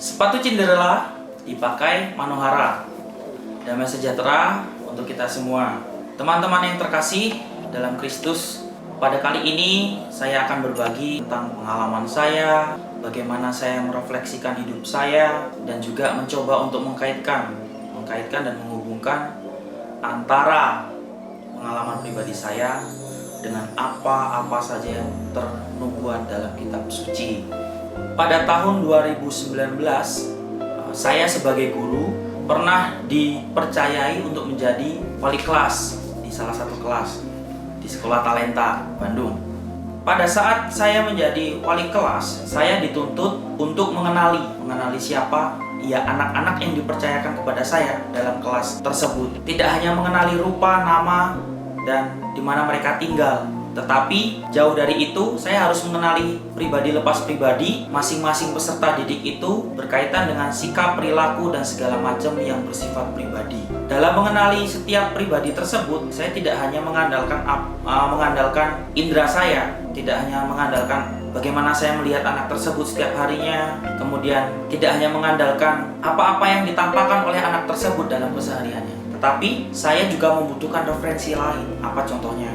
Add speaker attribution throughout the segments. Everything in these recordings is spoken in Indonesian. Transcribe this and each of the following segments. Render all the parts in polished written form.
Speaker 1: Sepatu Cinderella dipakai Manohara. Damai sejahtera untuk kita semua. Teman-teman yang terkasih dalam Kristus, pada kali ini saya akan berbagi tentang pengalaman saya, bagaimana saya merefleksikan hidup saya, dan juga mencoba untuk mengkaitkan dan menghubungkan antara pengalaman pribadi saya dengan apa-apa saja yang ternubuat dalam kitab suci. Pada tahun 2019, saya sebagai guru pernah dipercayai untuk menjadi wali kelas di salah satu kelas di Sekolah Talenta, Bandung. Pada saat saya menjadi wali kelas, saya dituntut untuk mengenali siapa anak-anak yang dipercayakan kepada saya dalam kelas tersebut. Tidak hanya mengenali rupa, nama, dan di mana mereka tinggal, tetapi jauh dari itu saya harus mengenali pribadi lepas pribadi masing-masing peserta didik itu berkaitan dengan sikap, perilaku, dan segala macam yang bersifat pribadi. Dalam mengenali setiap pribadi tersebut, saya tidak hanya mengandalkan indera saya, tidak hanya mengandalkan bagaimana saya melihat anak tersebut setiap harinya, kemudian tidak hanya mengandalkan apa-apa yang ditampakkan oleh anak tersebut dalam kesehariannya, tetapi saya juga membutuhkan referensi lain. Apa contohnya?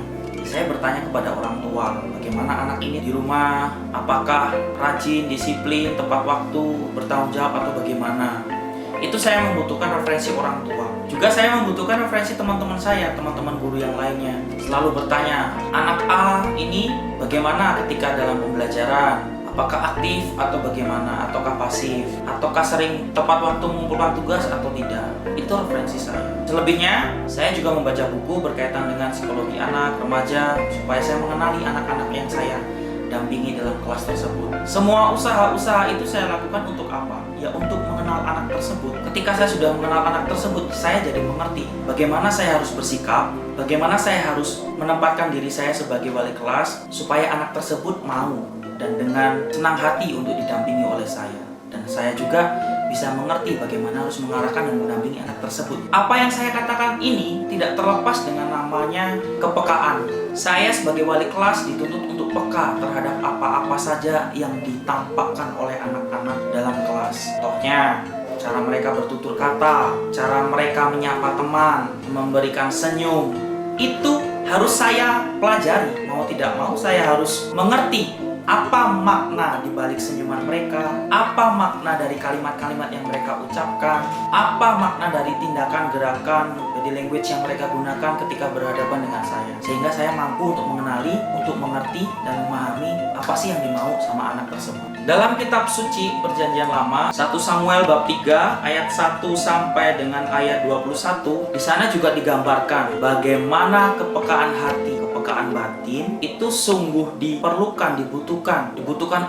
Speaker 1: Saya bertanya kepada orang tua, bagaimana anak ini di rumah, apakah rajin, disiplin, tepat waktu, bertanggung jawab, atau bagaimana. Itu saya membutuhkan referensi orang tua. Juga saya membutuhkan referensi teman-teman saya, teman-teman guru yang lainnya. Selalu bertanya, anak A ini bagaimana ketika dalam pembelajaran? Apakah aktif atau bagaimana? Ataukah pasif? Ataukah sering tepat waktu mengumpulkan tugas atau tidak? Itu referensi saya. Selebihnya, saya juga membaca buku berkaitan dengan psikologi anak, remaja, supaya saya mengenali anak-anak yang saya dampingi dalam kelas tersebut. Semua usaha-usaha itu saya lakukan untuk apa? Ya, untuk mengenal anak tersebut. Ketika saya sudah mengenal anak tersebut, saya jadi mengerti bagaimana saya harus bersikap, bagaimana saya harus menempatkan diri saya sebagai wali kelas, supaya anak tersebut mau dan dengan senang hati untuk didampingi oleh saya. Dan saya juga bisa mengerti bagaimana harus mengarahkan dan mendampingi anak tersebut. Apa yang saya katakan ini tidak terlepas dengan namanya kepekaan. Saya sebagai wali kelas dituntut untuk peka terhadap apa-apa saja yang ditampakkan oleh anak-anak dalam kelas. Contohnya, cara mereka bertutur kata, cara mereka menyapa teman, memberikan senyum. Itu harus saya pelajari. Mau tidak mau saya harus mengerti apa makna di balik senyuman mereka, apa makna dari kalimat-kalimat yang mereka ucapkan, apa makna dari tindakan, gerakan, body language yang mereka gunakan ketika berhadapan dengan saya. Sehingga saya mampu untuk mengenali, untuk mengerti, dan memahami apa sih yang dimau sama anak tersebut. Dalam kitab suci Perjanjian Lama, 1 Samuel bab 3 ayat 1 sampai dengan ayat 21, di sana juga digambarkan bagaimana kepekaan hati, kepekaan batin itu sungguh dibutuhkan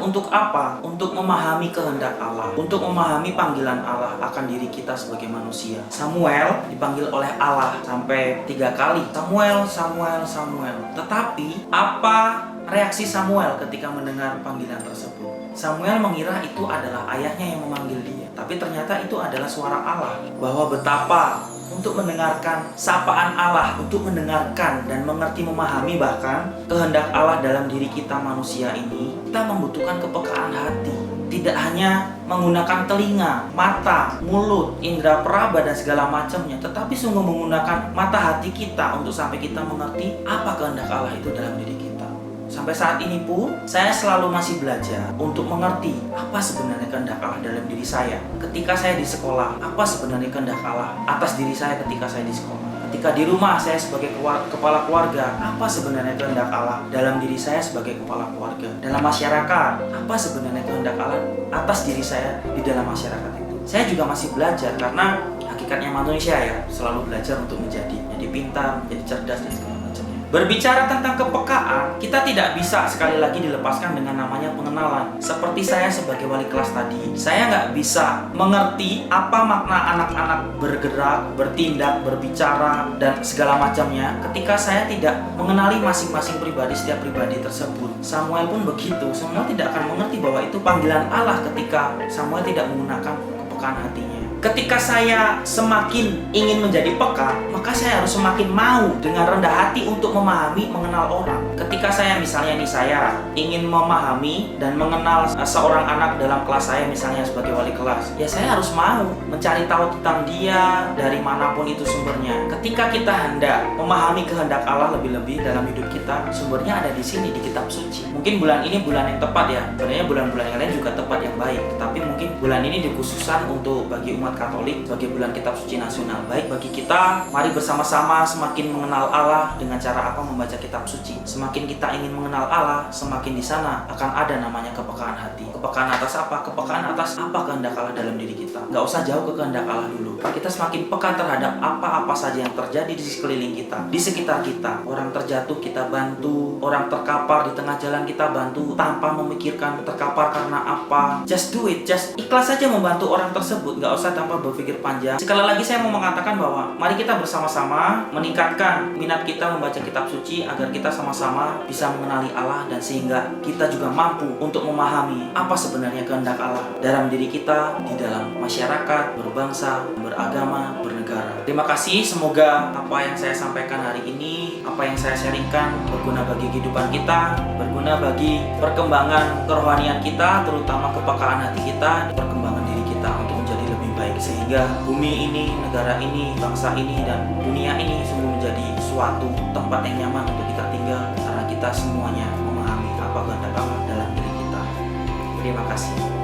Speaker 1: untuk apa? Untuk memahami kehendak Allah, untuk memahami panggilan Allah akan diri kita sebagai manusia. Samuel dipanggil oleh Allah sampai 3 kali, Samuel, Samuel, Samuel. Tetapi apa reaksi Samuel ketika mendengar panggilan tersebut? Samuel mengira itu adalah ayahnya yang memanggil dia, tapi ternyata itu adalah suara Allah. Bahwa betapa untuk mendengarkan sapaan Allah, untuk mendengarkan dan mengerti, memahami bahkan kehendak Allah dalam diri kita manusia ini, kita membutuhkan kepekaan hati. Tidak hanya menggunakan telinga, mata, mulut, indera peraba dan segala macamnya, tetapi sungguh menggunakan mata hati kita untuk sampai kita mengerti apa kehendak Allah itu dalam diri kita. Sampai saat ini pun, saya selalu masih belajar untuk mengerti apa sebenarnya kehendak Allah dalam diri saya. Ketika saya di sekolah, apa sebenarnya kehendak Allah atas diri saya ketika saya di sekolah. Ketika di rumah saya sebagai kepala keluarga, apa sebenarnya kehendak Allah dalam diri saya sebagai kepala keluarga. Dalam masyarakat, apa sebenarnya kehendak Allah atas diri saya di dalam masyarakat itu. Saya juga masih belajar karena hakikatnya manusia ya, selalu belajar untuk menjadi pintar, menjadi cerdas, dan segala macamnya. Berbicara tentang kepekaan, kita tidak bisa sekali lagi dilepaskan dengan namanya pengenalan. Seperti saya sebagai wali kelas tadi, saya nggak bisa mengerti apa makna anak-anak bergerak, bertindak, berbicara, dan segala macamnya ketika saya tidak mengenali masing-masing pribadi, setiap pribadi tersebut. Samuel pun begitu. Samuel tidak akan mengerti bahwa itu panggilan Allah ketika Samuel tidak menggunakan kepekaan hatinya. Ketika saya semakin ingin menjadi peka, maka saya harus semakin mau dengan rendah hati untuk memahami, mengenal orang. Ketika saya misalnya saya ingin memahami dan mengenal seorang anak dalam kelas saya misalnya sebagai wali kelas, ya saya harus mau mencari tahu tentang dia dari manapun itu sumbernya. Ketika kita hendak memahami kehendak Allah lebih-lebih dalam hidup kita, sumbernya ada di sini, di kitab suci. Mungkin bulan ini bulan yang tepat ya, sebenarnya bulan-bulan yang lain juga tepat yang baik, tapi mungkin bulan ini dikhususkan untuk bagi umat Katolik sebagai bulan kitab suci nasional. Baik bagi kita, mari bersama-sama semakin mengenal Allah dengan cara apa? Membaca kitab suci. Semakin kita ingin mengenal Allah, semakin di sana akan ada namanya kepekaan hati. Kepekaan atas apa? Kepekaan atas apa kehendak Allah dalam diri kita. Nggak usah jauh ke kehendak Allah dulu. Kita semakin peka terhadap apa-apa saja yang terjadi di sekeliling kita, di sekitar kita. Orang terjatuh kita bantu, orang terkapar di tengah jalan kita bantu tanpa memikirkan terkapar karena apa. Just do it, just ikhlas saja membantu orang tersebut, nggak usah tanpa berpikir panjang. Sekali lagi saya mau mengatakan bahwa mari kita bersama-sama meningkatkan minat kita membaca kitab suci agar kita sama-sama bisa mengenali Allah dan sehingga kita juga mampu untuk memahami apa sebenarnya kehendak Allah dalam diri kita, di dalam masyarakat, berbangsa, beragama, bernegara. Terima kasih, semoga apa yang saya sampaikan hari ini, apa yang saya sharingkan berguna bagi kehidupan kita, berguna bagi perkembangan kerohanian kita, terutama kepekaan hati kita, perkembangan diri kita untuk menjadi lebih baik sehingga bumi ini, negara ini, bangsa ini, dan dunia ini sungguh menjadi suatu tempat yang nyaman untuk kita tinggal karena kita semuanya memahami apa kehendak Allah dalam diri kita. Terima kasih.